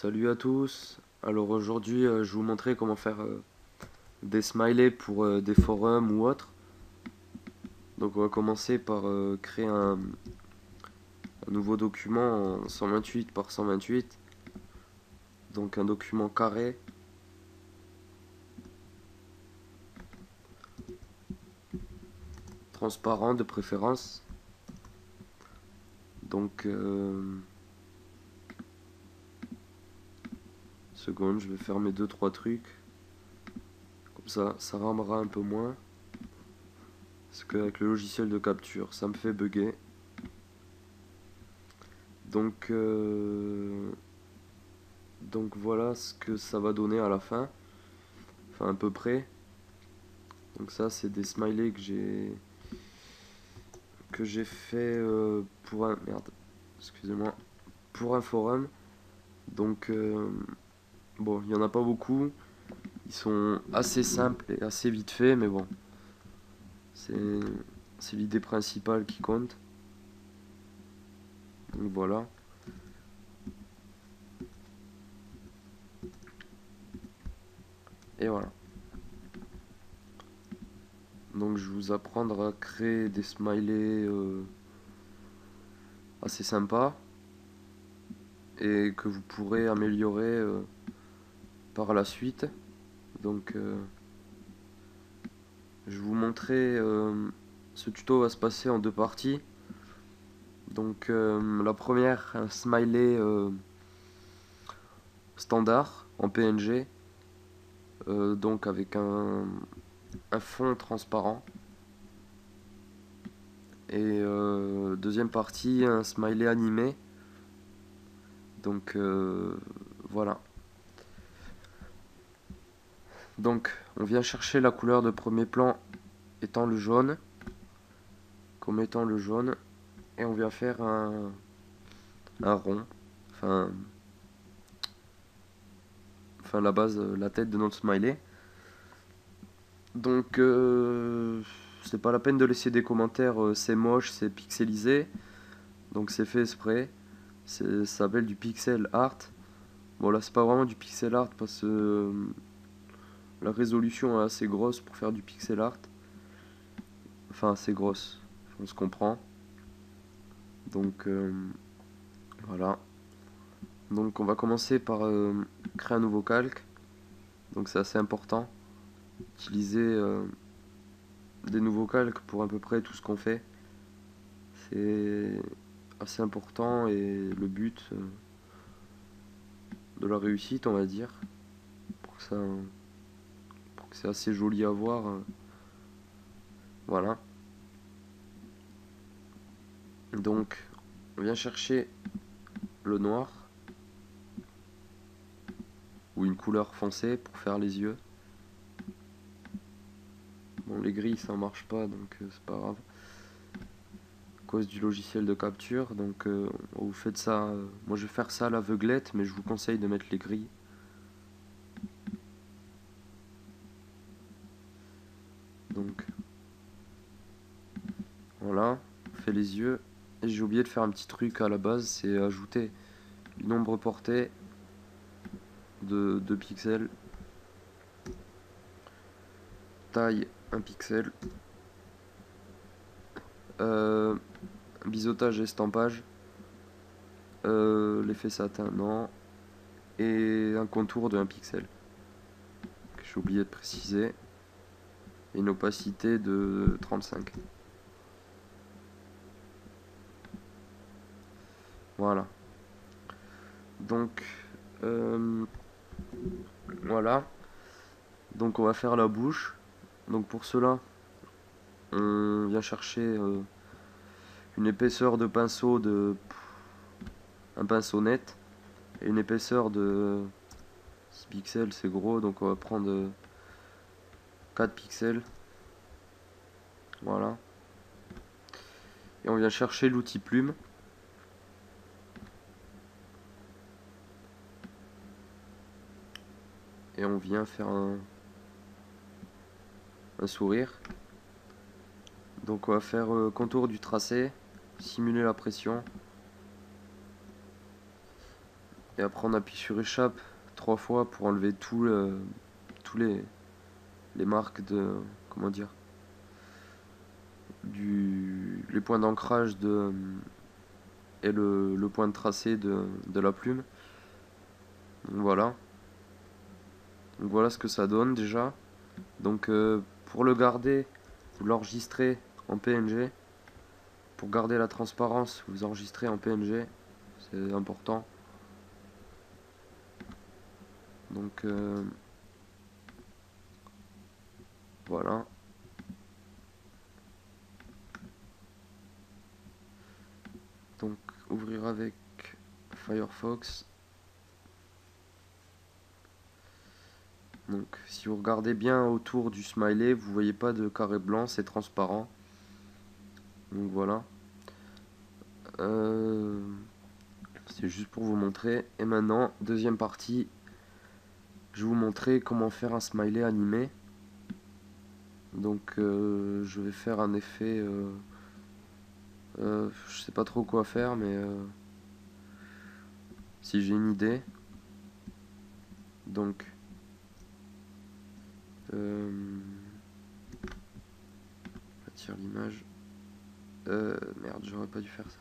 Salut à tous. Alors aujourd'hui, je vais vous montrer comment faire des smileys pour des forums ou autres. Donc on va commencer par créer un nouveau document en 128 par 128. Donc un document carré. Transparent de préférence. Donc seconde, je vais faire mes 2-3 trucs. Comme ça rendra un peu moins. Parce qu'avec le logiciel de capture, ça me fait bugger. Donc, donc voilà ce que ça va donner à la fin. Enfin à peu près. Donc ça c'est des smileys que j'ai fait pour un excusez-moi, pour un forum. Donc bon, il y en a pas beaucoup. Ils sont assez simples et assez vite faits, mais bon, c'est c'est l'idée principale qui compte. Donc voilà. Et voilà. Donc je vais vous apprendre à créer des smileys assez sympas et que vous pourrez améliorer par la suite. Donc je vais vous montrer, ce tuto va se passer en deux parties. Donc la première, un smiley standard en PNG, donc avec un fond transparent. Et deuxième partie, un smiley animé. Donc voilà. Donc on vient chercher la couleur de premier plan étant le jaune, comme étant le jaune, et on vient faire un rond, enfin, enfin la base, la tête de notre smiley. Donc c'est pas la peine de laisser des commentaires, c'est moche, c'est pixelisé. Donc c'est fait exprès. Ça s'appelle du pixel art. Bon là c'est pas vraiment du pixel art parce que la résolution est assez grosse pour faire du pixel art. Enfin assez grosse, on se comprend. Donc voilà. Donc on va commencer par créer un nouveau calque. Donc c'est assez important. Utiliser des nouveaux calques pour à peu près tout ce qu'on fait. C'est assez important et le but de la réussite, on va dire, pour que c'est assez joli à voir. Voilà. Donc, on vient chercher le noir ou une couleur foncée pour faire les yeux. Bon, les gris ça marche pas, donc c'est pas grave. À cause du logiciel de capture, donc vous faites ça. Moi, je vais faire ça à l'aveuglette, mais je vous conseille de mettre les gris. Donc, voilà, on fait les yeux. Et j'ai oublié de faire un petit truc à la base, c'est ajouter une ombre portée de 2 pixels, taille 1 pixel, euh, biseautage et estampage, l'effet satin non, et un contour de 1 pixel, que j'ai oublié de préciser, et une opacité de 35. Voilà. Donc, voilà. Donc on va faire la bouche. Donc pour cela, on vient chercher une épaisseur de pinceau de un pinceau net et une épaisseur de 6 pixels, c'est gros, donc on va prendre 4 pixels. Voilà. Et on vient chercher l'outil plume. Et on vient faire un sourire. Donc on va faire contour du tracé, simuler la pression. Et après on appuie sur échappe 3 fois pour enlever tous les marques de, comment dire, les points d'ancrage et le point de tracé de la plume. Donc voilà. Donc voilà ce que ça donne déjà. Donc pour le garder, vous l'enregistrez en PNG. Pour garder la transparence, vous enregistrez en PNG. C'est important. Donc voilà. Donc ouvrir avec Firefox. Donc si vous regardez bien autour du smiley, vous voyez pas de carré blanc, c'est transparent. Donc voilà. C'est juste pour vous montrer. Et maintenant, deuxième partie, je vais vous montrer comment faire un smiley animé. Donc je vais faire un effet, je sais pas trop quoi faire, mais si j'ai une idée. Donc j'attire l'image. Merde, j'aurais pas dû faire ça.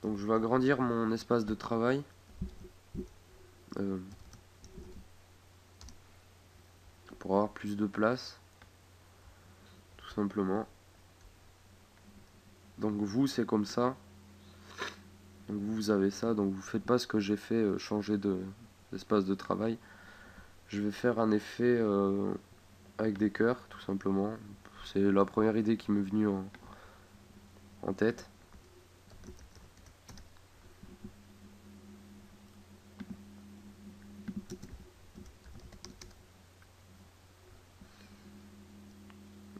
Donc je vais agrandir mon espace de travail. Pour avoir plus de place. Tout simplement. Donc vous, c'est comme ça. Donc vous avez ça. Donc vous faites pas ce que j'ai fait, changer d'espace de travail. Je vais faire un effet avec des cœurs, tout simplement. C'est la première idée qui m'est venue en tête.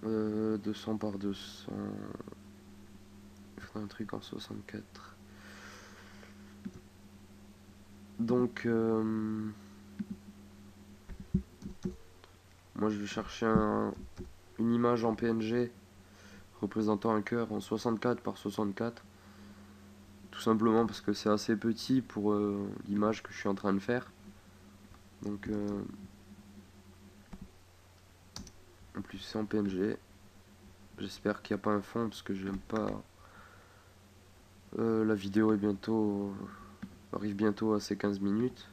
Euh, 200 par 200. Il faudrait un truc en 64. Donc, moi je vais chercher une image en PNG représentant un cœur en 64 par 64. Tout simplement parce que c'est assez petit pour l'image que je suis en train de faire. Donc, en plus c'est en PNG. J'espère qu'il n'y a pas un fond parce que j'aime pas. La vidéo arrive bientôt à ses 15 minutes.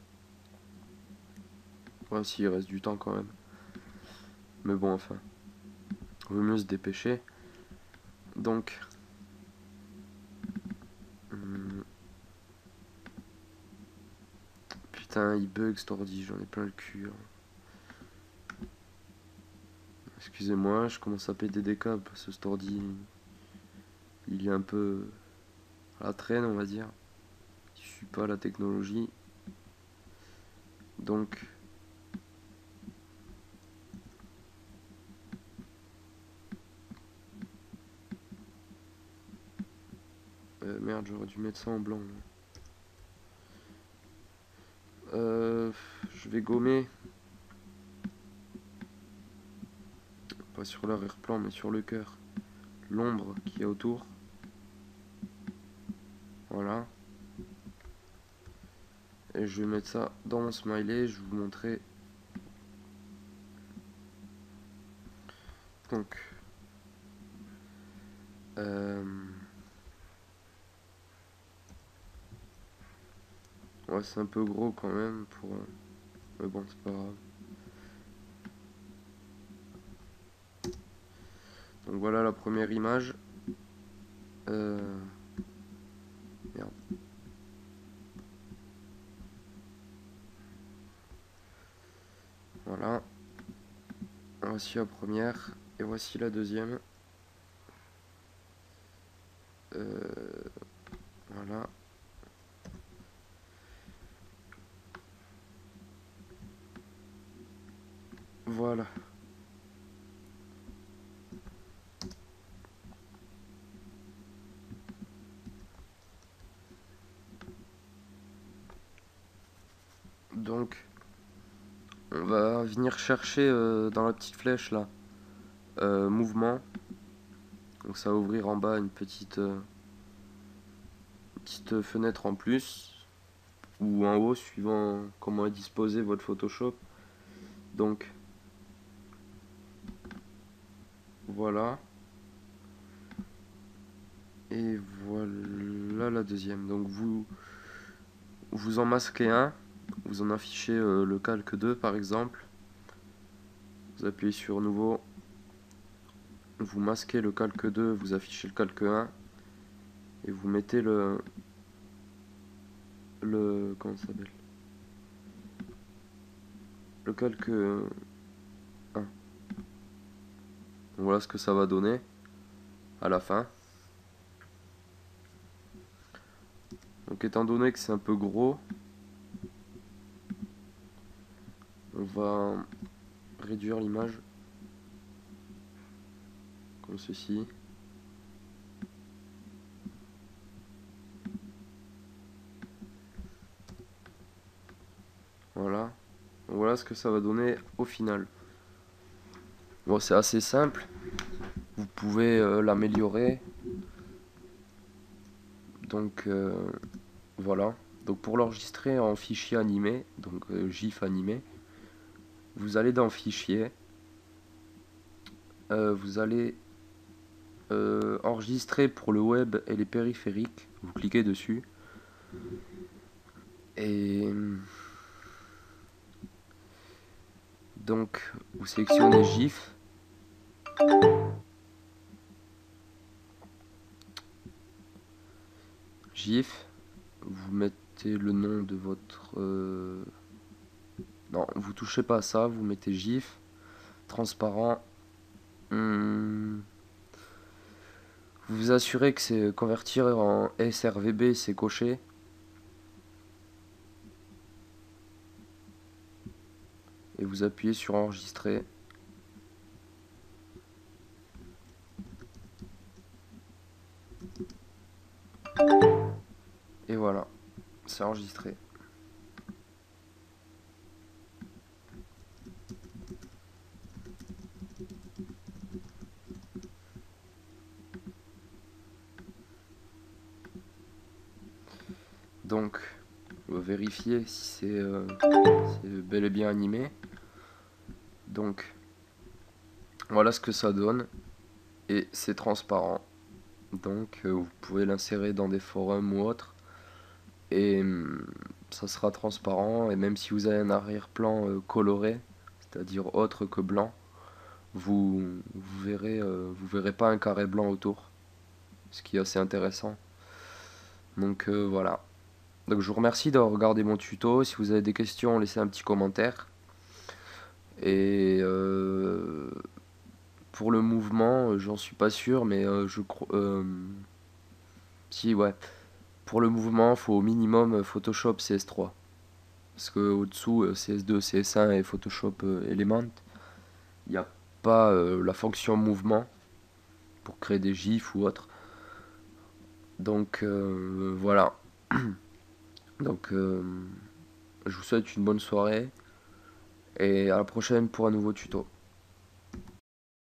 Ouais, s'il reste du temps quand même. Mais bon, enfin, vaut mieux se dépêcher. Donc, putain, il bug cet ordi, j'en ai plein le cul. Hein. Excusez-moi, je commence à péter des câbles parce que cet ordi, il est un peu à la traîne, on va dire. Je suis pas à la technologie. Donc, merde, j'aurais dû mettre ça en blanc. Je vais gommer. Pas sur l'arrière-plan, mais sur le cœur. L'ombre qui est autour. Voilà. Et je vais mettre ça dans mon smiley. Je vais vous montrer. Donc. Ouais, c'est un peu gros quand même pour. Mais bon, c'est pas grave. Donc voilà la première image. Merde. Voilà. Voici la première. Et voici la deuxième. Voilà. Voilà. Donc, on va venir chercher dans la petite flèche là, mouvement. Donc ça va ouvrir en bas une petite petite fenêtre en plus, ou en haut, suivant comment est disposé votre Photoshop. Donc voilà. Et voilà la deuxième. Donc vous en masquez un, vous en affichez le calque 2 par exemple. Vous appuyez sur nouveau, vous masquez le calque 2, vous affichez le calque 1 et vous mettez le comment ça s'appelle, le calque 1. Donc voilà ce que ça va donner à la fin. Donc étant donné que c'est un peu gros, on va réduire l'image comme ceci. Voilà. Donc voilà ce que ça va donner au final. Bon, c'est assez simple. Vous pouvez l'améliorer. Donc voilà. Donc pour l'enregistrer en fichier animé, donc GIF animé, vous allez dans Fichier, vous allez enregistrer pour le web et les périphériques, vous cliquez dessus et donc vous sélectionnez GIF, vous mettez le nom de votre non, vous touchez pas à ça, vous mettez GIF transparent. Vous vous assurez que c'est convertir en sRVB, c'est coché. Et vous appuyez sur enregistrer. Et voilà, c'est enregistré. Donc, on va vérifier si c'est bel et bien animé. Donc, voilà ce que ça donne. Et c'est transparent. Donc, vous pouvez l'insérer dans des forums ou autres. Et ça sera transparent. Et même si vous avez un arrière-plan coloré, c'est-à-dire autre que blanc, vous verrez pas un carré blanc autour. Ce qui est assez intéressant. Donc voilà. Donc je vous remercie d'avoir regardé mon tuto. Si vous avez des questions, laissez un petit commentaire. Et pour le mouvement, j'en suis pas sûr, mais je crois. Si, ouais. Pour le mouvement, il faut au minimum Photoshop CS3. Parce que au-dessous, CS2, CS1 et Photoshop Element, il n'y a pas la fonction mouvement pour créer des gifs ou autre. Donc voilà. Donc je vous souhaite une bonne soirée et à la prochaine pour un nouveau tuto.